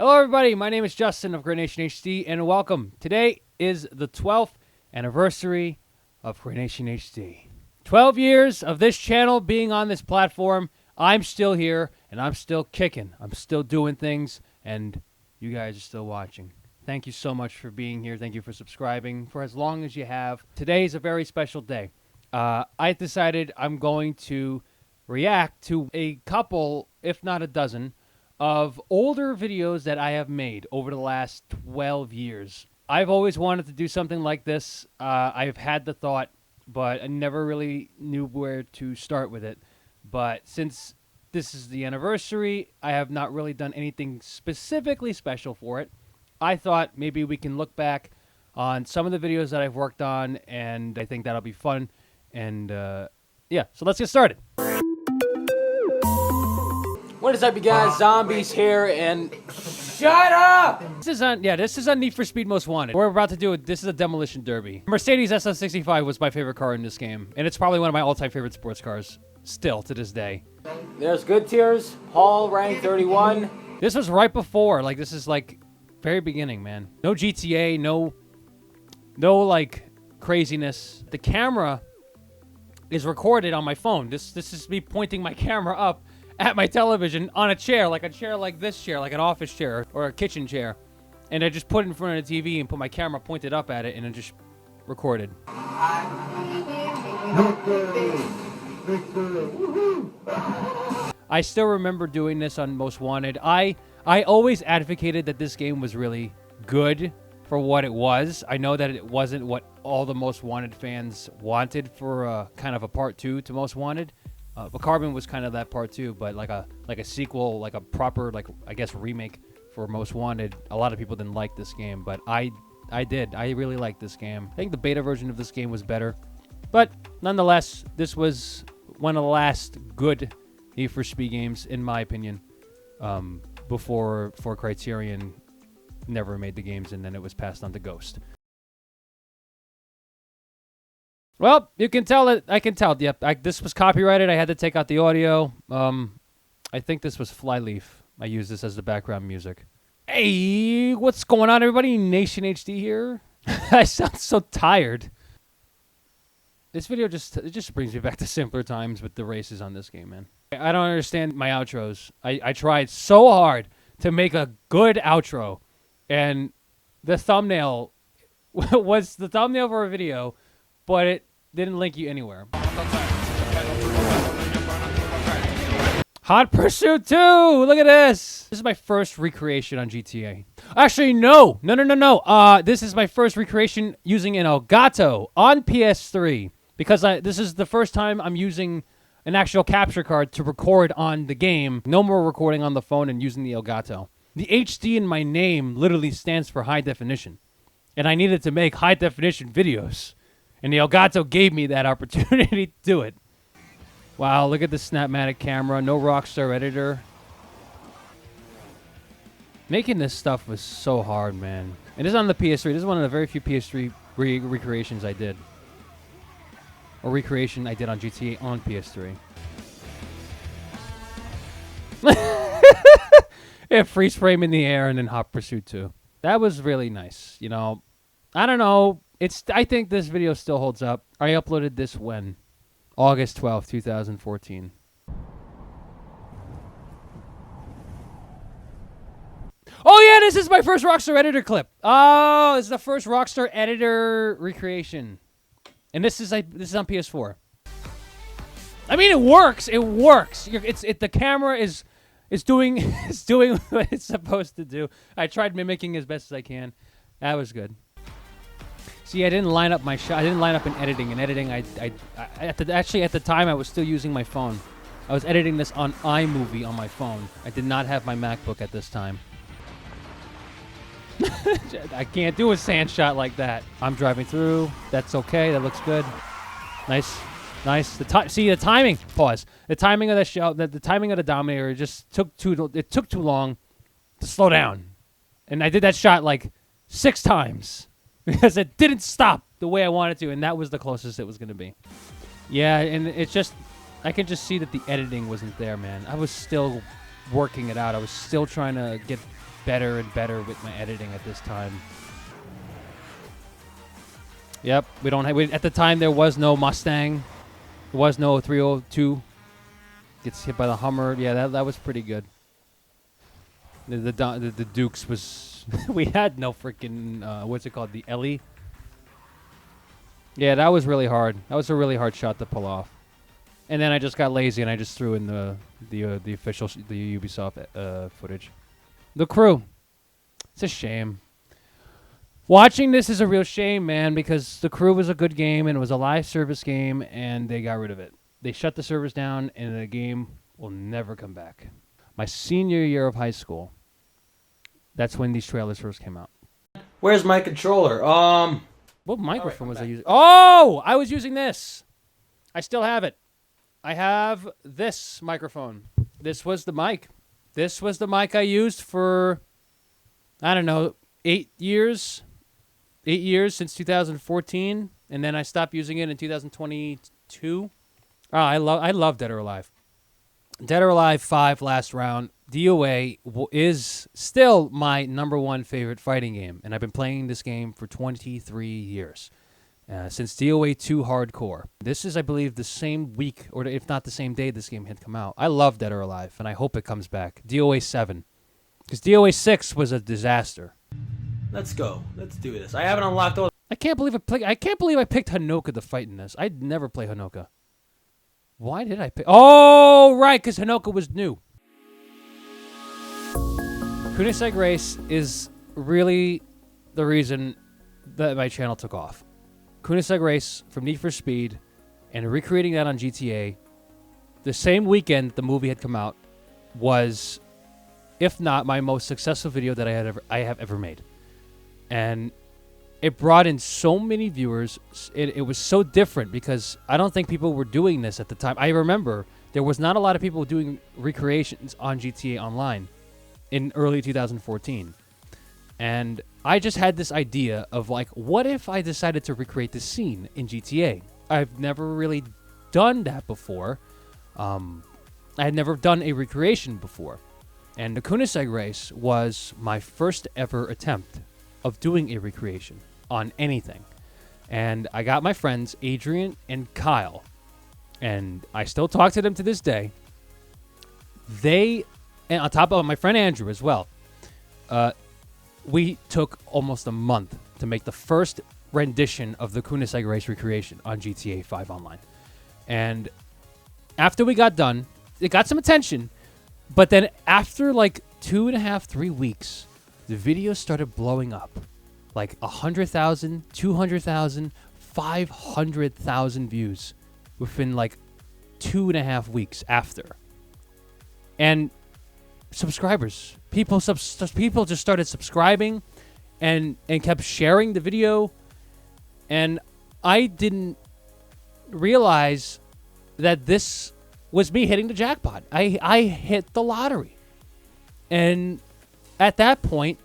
Hello, everybody. My name is Justin of Great Nation HD, and welcome. Today is the 12th anniversary of Great Nation HD. 12 years of this channel being on this platform. I'm still here, and I'm still kicking. I'm still doing things, and you guys are still watching. Thank you so much for being here. Thank you for subscribing for as long as you have. Today is a very special day. I decided I'm going to react to a couple, if not a dozen, of older videos that I have made over the last 12 years. I've always wanted to do something like this. I've had the thought, but I never really knew where to start with it. But since this is the anniversary, I have not really done anything specifically special for it. I thought maybe we can look back on some of the videos that I've worked on, and I think that'll be fun. And yeah, so let's get started. What is up, you guys? Zombies here, and shut up! This is on Need for Speed Most Wanted. We're about to do it. This is a demolition derby. Mercedes SS65 was my favorite car in this game, and it's probably one of my all-time favorite sports cars, still to this day. There's Good Tiers, Hall, rank 31. This was right before, like, this is like very beginning, man. No GTA, no like craziness. The camera is recorded on my phone. This is me pointing my camera up at my television on a chair like this chair, like an office chair or a kitchen chair. And I just put it in front of the TV and put my camera pointed up at it and then just recorded. I still remember doing this on Most Wanted. I always advocated that this game was really good for what it was. I know that it wasn't what all the Most Wanted fans wanted for kind of a part 2 to Most Wanted. But Carbon was kind of that part too, but like a sequel, like a proper, like, I guess, remake for Most Wanted. A lot of people didn't like this game, but I did. I really liked this game. I think the beta version of this game was better, but nonetheless, this was one of the last good Need for Speed games, in my opinion, before Criterion never made the games, and then it was passed on to Ghost. Well, you can tell it. I can tell. Yep, this was copyrighted. I had to take out the audio. I think this was Flyleaf. I used this as the background music. Hey, what's going on, everybody? Nation HD here. I sound so tired. This video just brings me back to simpler times with the races on this game, man. I don't understand my outros. I tried so hard to make a good outro, and the thumbnail was the thumbnail for a video, but it didn't link you anywhere. Hot Pursuit 2! Look at this! This is my first recreation on GTA. Actually, no! No. This is my first recreation using an Elgato on PS3. Because this is the first time I'm using an actual capture card to record on the game. No more recording on the phone and using the Elgato. The HD in my name literally stands for high definition. And I needed to make high definition videos. And the Elgato gave me that opportunity to do it. Wow, look at the Snapmatic camera. No Rockstar editor. Making this stuff was so hard, man. And this is on the PS3. This is one of the very few PS3 recreations I did. Or recreation I did on GTA on PS3. Yeah, freeze frame in the air and then Hot Pursuit 2. That was really nice. You know, I don't know. I think this video still holds up. I uploaded this when? August 12th, 2014. Oh yeah, this is my first Rockstar editor clip. Oh, this is the first Rockstar editor recreation. And this is on PS4. I mean, it works. It works. The camera is doing what it's supposed to do. I tried mimicking as best as I can. That was good. See, I didn't line up my shot. I didn't line up in editing. In editing, actually at the time I was still using my phone. I was editing this on iMovie on my phone. I did not have my MacBook at this time. I can't do a sand shot like that. I'm driving through. That's okay. That looks good. Nice. See the timing. Pause. The timing of the show. The timing of the Dominator just took too long to slow down, and I did that shot like 6 times. Because it didn't stop the way I wanted to, and that was the closest it was going to be. Yeah, and it's just, I can just see that the editing wasn't there, man. I was still working it out. I was still trying to get better and better with my editing at this time. Yep, we don't have. At the time, there was no Mustang. There was no 302. Gets hit by the Hummer. Yeah, that was pretty good. The Dukes was. We had no freaking. What's it called? The Ellie. Yeah, that was really hard. That was a really hard shot to pull off. And then I just got lazy and I just threw in the official the Ubisoft footage. The Crew. It's a shame. Watching this is a real shame, man, because The Crew was a good game and it was a live service game, and they got rid of it. They shut the servers down, and the game will never come back. My senior year of high school, that's when these trailers first came out. Where's my controller? What microphone was I using? Oh, I was using this. I still have it. I have this microphone. This was the mic. This was the mic I used for, I don't know, 8 years. 8 years since 2014, and then I stopped using it in 2022. Oh, I love Dead or Alive. Dead or Alive 5 last round. DOA is still my #1 favorite fighting game, and I've been playing this game for 23 years. Since DOA 2 Hardcore. This is, I believe, the same week, or if not the same day this game had come out. I love Dead or Alive, and I hope it comes back. DOA 7. Because DOA 6 was a disaster. Let's go. Let's do this. I haven't unlocked all. I can't believe I picked Hanoka to fight in this. I'd never play Hanoka. Why did I pick? Oh, right, because Hanoka was new. Koenigsegg Race is really the reason that my channel took off. Koenigsegg Race from Need for Speed and recreating that on GTA the same weekend the movie had come out was, if not my most successful video that I have ever made. And it brought in so many viewers. It was so different because I don't think people were doing this at the time. I remember there was not a lot of people doing recreations on GTA Online in early 2014. And I just had this idea of, like, what if I decided to recreate this scene in GTA? I've never really done that before. I had never done a recreation before. And the Koenigsegg Race was my first ever attempt of doing a recreation on anything. And I got my friends, Adrian and Kyle, and I still talk to them to this day. And on top of my friend Andrew as well, we took almost a month to make the first rendition of the Koenigsegg Race recreation on GTA 5 Online. And after we got done, it got some attention, but then after like 2.5, 3 weeks, the video started blowing up. Like 100,000, 200,000, 500,000 views within like 2.5 weeks after. And subscribers. People just started subscribing and kept sharing the video. And I didn't realize that this was me hitting the jackpot. I hit the lottery. And at that point,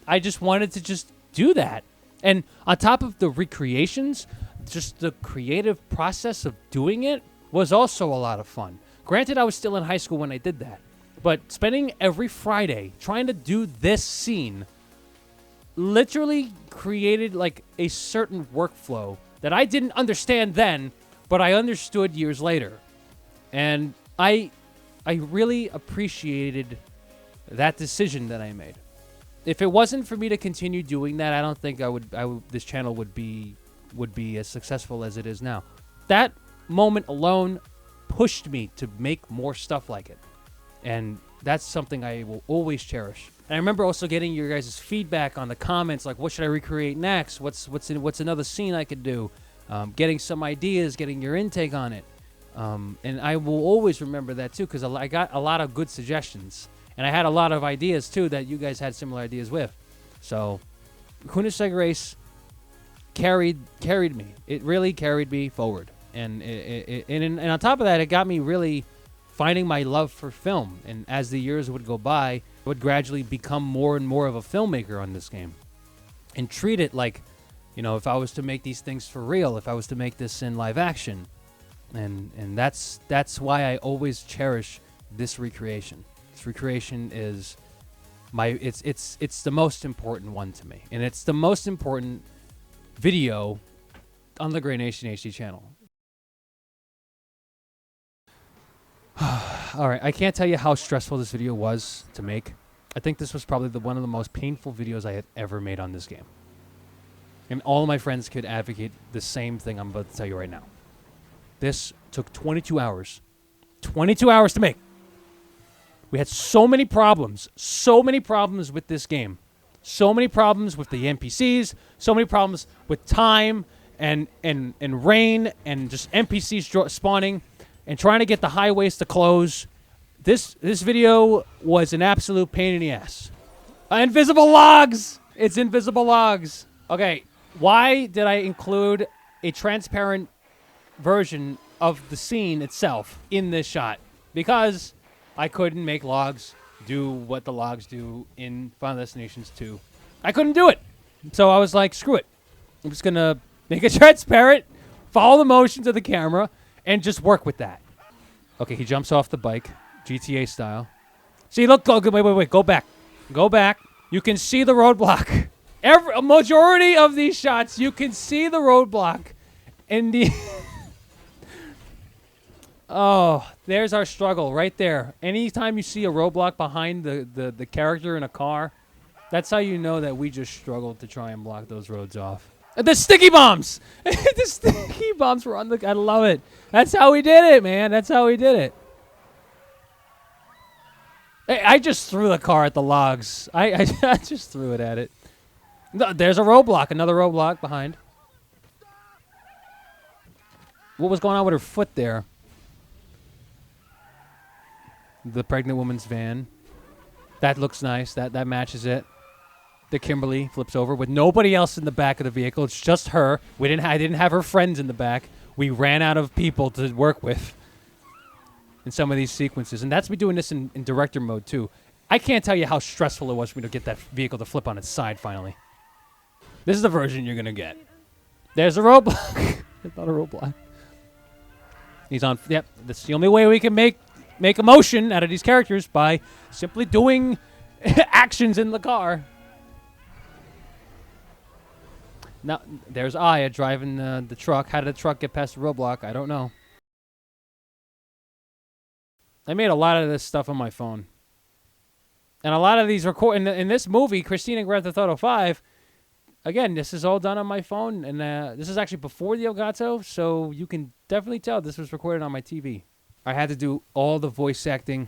I just wanted to just do that. And on top of the recreations, just the creative process of doing it was also a lot of fun. Granted, I was still in high school when I did that. But spending every Friday trying to do this scene literally created like a certain workflow that I didn't understand then, but I understood years later. And I really appreciated that decision that I made. If it wasn't for me to continue doing that, I don't think this channel would be as successful as it is now. That moment alone pushed me to make more stuff like it. And that's something I will always cherish. And I remember also getting your guys' feedback on the comments, like, what should I recreate next? What's another scene I could do? Getting some ideas, getting your intake on it. And I will always remember that too, because I got a lot of good suggestions. And I had a lot of ideas too that you guys had similar ideas with. So Koenigsegg Race carried me. It really carried me forward. And on top of that, it got me really finding my love for film. And as the years would go by, I would gradually become more and more of a filmmaker on this game. And treat it like, you know, if I was to make these things for real, if I was to make this in live action. And that's why I always cherish this recreation. This recreation is It's the most important one to me, and it's the most important video on the Great Nation HD channel. All right, I can't tell you how stressful this video was to make. I think this was probably one of the most painful videos I had ever made on this game. And all of my friends could advocate the same thing I'm about to tell you right now. This took 22 hours. 22 hours to make. We had so many problems with this game. So many problems with the NPCs, so many problems with time and rain and just NPCs spawning and trying to get the highways to close. This video was an absolute pain in the ass. Invisible logs! It's invisible logs. Okay, why did I include a transparent version of the scene itself in this shot? Because I couldn't make logs do what the logs do in Final Destinations 2. I couldn't do it. So I was like, screw it. I'm just going to make it transparent, follow the motions of the camera, and just work with that. Okay, he jumps off the bike, GTA style. See, look, wait, go back. Go back. You can see the roadblock. A majority of these shots, you can see the roadblock. And the... Oh, there's our struggle right there. Anytime you see a roadblock behind the character in a car, that's how you know that we just struggled to try and block those roads off. The sticky bombs! The sticky bombs were on the... I love it. That's how we did it, man. That's how we did it. Hey, I just threw the car at the logs. I just threw it at it. No, there's a roadblock. Another roadblock behind. What was going on with her foot there? The pregnant woman's van. That looks nice. That matches it. The Kimberly flips over with nobody else in the back of the vehicle. It's just her. I didn't have her friends in the back. We ran out of people to work with in some of these sequences. And that's me doing this in director mode, too. I can't tell you how stressful it was for me to get that vehicle to flip on its side, finally. This is the version you're going to get. There's a roadblock. It's not a roadblock. He's on... Yep, that's the only way we can make emotion out of these characters, by simply doing actions in the car. Now, there's Aya driving the truck. How did the truck get past the roadblock? I don't know. I made a lot of this stuff on my phone. And a lot of these in this movie, Christine and Grand Theft Auto 5, again, this is all done on my phone. And this is actually before the Elgato, so you can definitely tell this was recorded on my TV. I had to do all the voice acting,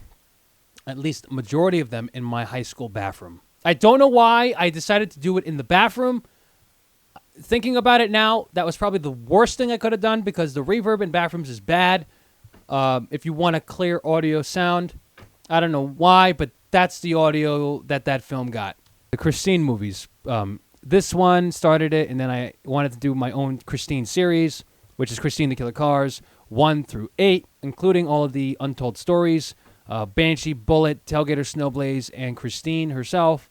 at least a majority of them, in my high school bathroom. I don't know why I decided to do it in the bathroom. Thinking about it now, that was probably the worst thing I could have done, because the reverb in bathrooms is bad. If you want a clear audio sound, I don't know why, but that's the audio that film got. The Christine movies. This one started it, and then I wanted to do my own Christine series, which is Christine the Killer Cars, 1 through 8, including all of the untold stories, Banshee, Bullet, Tailgater, Snowblaze, and Christine herself.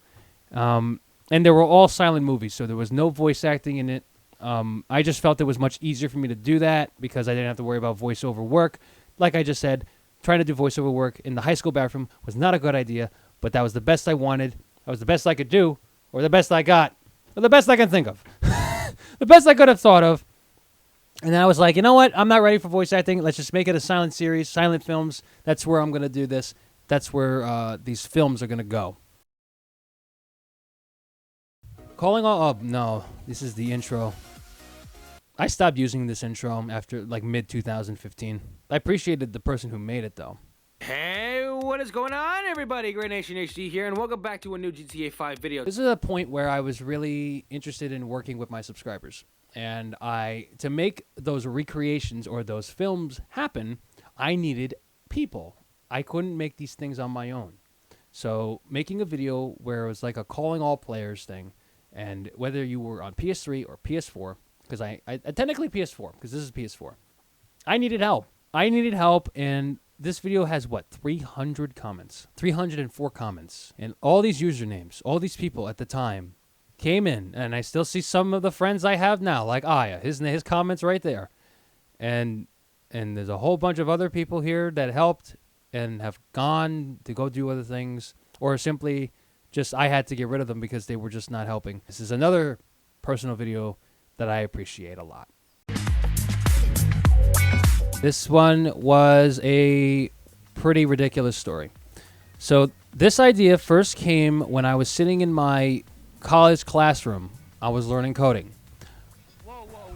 And they were all silent movies, so there was no voice acting in it. I just felt it was much easier for me to do that because I didn't have to worry about voiceover work. Like I just said, trying to do voiceover work in the high school bathroom was not a good idea, but that was the best I wanted. That was the best I could do, or the best I got, or the best I can think of. The best I could have thought of. And then I was like, you know what? I'm not ready for voice acting. Let's just make it a silent series, silent films. That's where I'm going to do this. That's where these films are going to go. Calling all up. No, this is the intro. I stopped using this intro after like mid-2015. I appreciated the person who made it, though. Hey, what is going on, everybody? Great Nation HD here, and welcome back to a new GTA 5 video. This is a point where I was really interested in working with my subscribers. And to make those recreations or those films happen, I needed people. I couldn't make these things on my own. So making a video where it was like a calling all players thing, and whether you were on PS3 or PS4, because I technically PS4, because this is PS4, I needed help. And this video has, 300 comments? 304 comments. And all these usernames, all these people at the time came in, and I still see some of the friends I have now, like Aya, his comments right there. And there's a whole bunch of other people here that helped and have gone to go do other things, or simply Just I had to get rid of them because they were just not helping. This is another personal video that I appreciate a lot. This one was a pretty ridiculous story. So this idea first came when I was sitting in my college classroom. I was learning coding.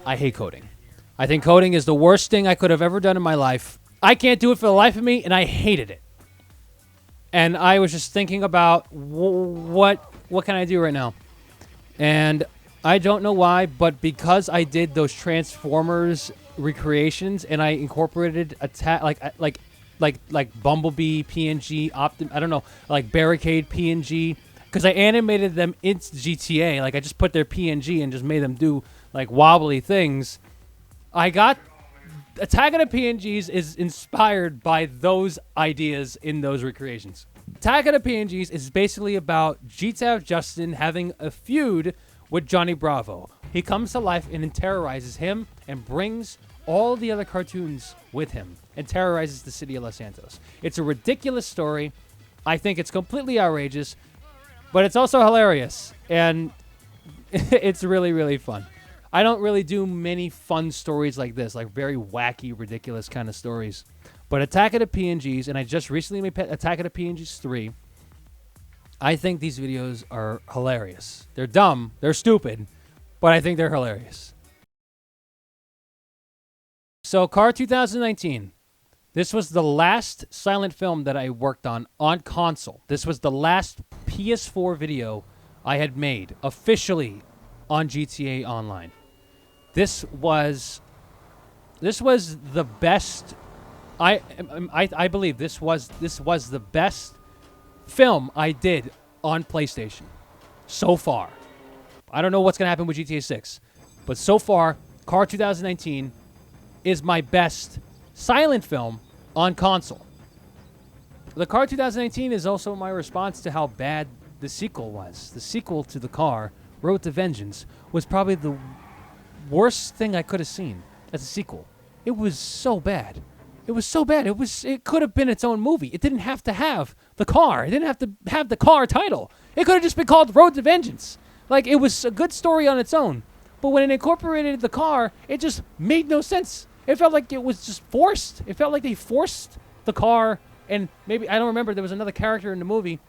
I hate coding. I think coding is the worst thing I could have ever done in my life. I can't do it for the life of me, and I hated it. And I was just thinking about what can I do right now? And I don't know why, but because I did those Transformers recreations and I incorporated like Bumblebee PNG, I don't know, like Barricade PNG, because I animated them into GTA. Like I just put their PNG and just made them do like wobbly things. I got Attack of the PNGs is inspired by those ideas in those recreations. Attack of the PNGs is basically about GTAV Justin having a feud with Johnny Bravo. He comes to life and then terrorizes him and brings all the other cartoons with him and terrorizes the city of Los Santos. It's a ridiculous story. I think it's completely outrageous, but it's also hilarious, and it's really, really fun. I don't really do many fun stories like this, like very wacky, ridiculous kind of stories. But Attack of the PNGs, and I just recently made Attack of the PNGs 3, I think these videos are hilarious. They're dumb, they're stupid, but I think they're hilarious. So, Car 2019. This was the last silent film that I worked on console. This was the last PS4 video I had made officially on GTA Online. This was the best. I believe this was the best film I did on PlayStation so far. I don't know what's gonna happen with GTA 6, but so far, Car 2019 is my best silent film on console. The Car 2019 is also my response to how bad the sequel was. The sequel to the Car, Road to Vengeance, was probably the worst thing I could have seen as a sequel. It was so bad. It was so bad. It could have been its own movie. It didn't have to have the Car. It didn't have to have the Car title. It could have just been called Road to Vengeance. Like, it was a good story on its own. But when it incorporated the Car, it just made no sense. It felt like it was just forced. It felt like they forced the Car, and maybe, I don't remember, there was another character in the movie,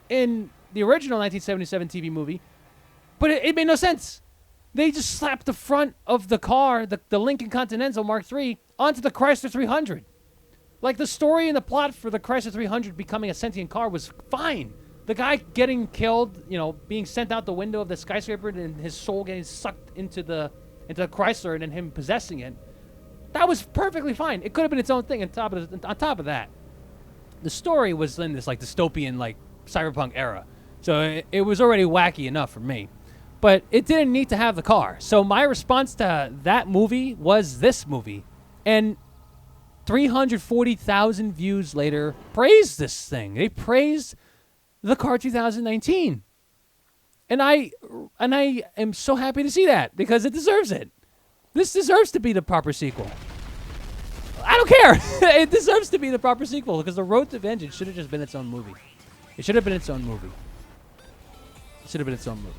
in the original 1977 TV movie, but it made no sense. They just slapped the front of the car, the Lincoln Continental Mark III, onto the Chrysler 300. Like, the story and the plot for the Chrysler 300 becoming a sentient car was fine. The guy getting killed, you know, being sent out the window of the skyscraper and his soul getting sucked into the Chrysler and then him possessing it, that was perfectly fine. It could have been its own thing. On top of that, the story was in this like dystopian, like cyberpunk era, so it was already wacky enough for me. But it didn't need to have the car. So my response to that movie was this movie, and 340,000 views later praised this thing. They praised the Car 2019. And I am so happy to see that, because it deserves it. This deserves to be the proper sequel. I don't care. It deserves to be the proper sequel, because the Road to Vengeance should have just been its own movie. It should have been its own movie. It should have been its own movie.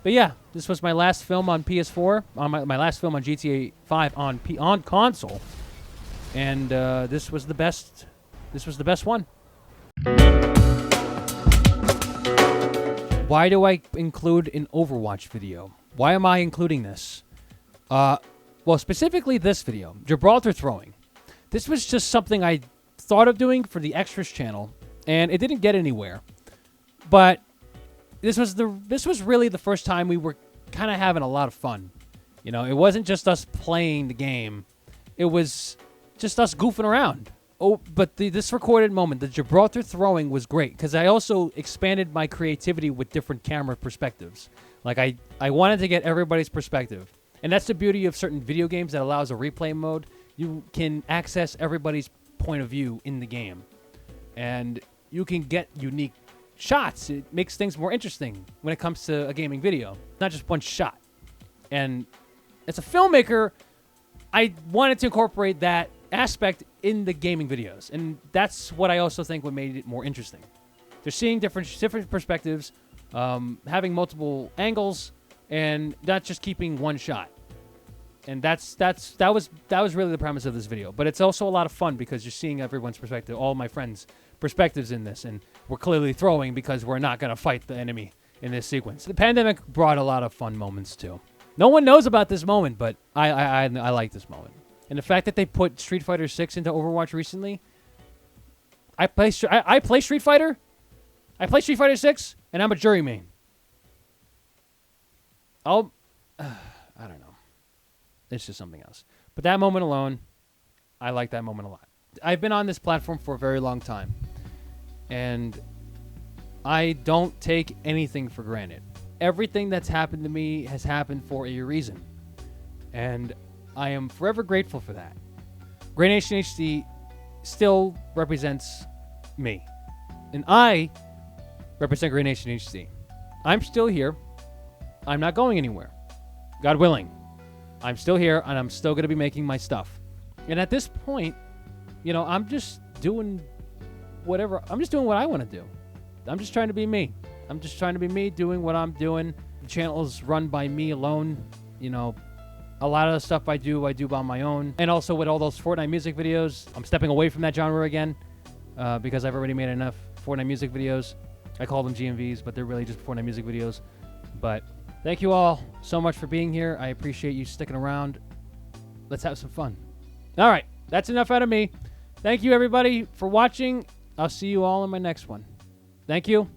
But yeah, this was my last film on PS4, on my last film on GTA 5 on console, and this was the best. This was the best one. Why do I include an Overwatch video? Why am I including this? Well, specifically this video, Gibraltar throwing. This was just something I thought of doing for the Extras channel, and it didn't get anywhere. But this was really the first time we were kind of having a lot of fun. You know, it wasn't just us playing the game. It was just us goofing around. Oh, but this recorded moment, the Gibraltar throwing, was great because I also expanded my creativity with different camera perspectives. Like, I wanted to get everybody's perspective. And that's the beauty of certain video games that allows a replay mode. You can access everybody's point of view in the game. And you can get unique shots. It makes things more interesting when it comes to a gaming video. Not just one shot. And as a filmmaker, I wanted to incorporate that aspect in the gaming videos, and that's what I also think what made it more interesting. They're seeing different perspectives, having multiple angles, and not just keeping one shot. And that was really the premise of this video. But it's also a lot of fun because you're seeing everyone's perspective, all my friends' perspectives in this, and we're clearly throwing because we're not going to fight the enemy in this sequence. The pandemic brought a lot of fun moments too. No one knows about this moment, but I like this moment. And the fact that they put Street Fighter 6 into Overwatch recently. I play Street Fighter. I play Street Fighter 6, and I'm a jury main. I don't know. It's just something else. But that moment alone, I like that moment a lot. I've been on this platform for a very long time, and I don't take anything for granted. Everything that's happened to me has happened for a reason, and I am forever grateful for that. Great Nation HD still represents me, and I represent Great Nation HD. I'm still here. I'm not going anywhere. God willing. I'm still here, and I'm still going to be making my stuff. And at this point, you know, I'm just doing whatever. I'm just doing what I want to do. I'm just trying to be me. I'm just trying to be me, doing what I'm doing. The channel is run by me alone. You know, a lot of the stuff I do by my own. And also with all those Fortnite music videos, I'm stepping away from that genre again because I've already made enough Fortnite music videos. I call them GMVs, but they're really just Fortnite music videos. But thank you all so much for being here. I appreciate you sticking around. Let's have some fun. All right, that's enough out of me. Thank you, everybody, for watching. I'll see you all in my next one. Thank you.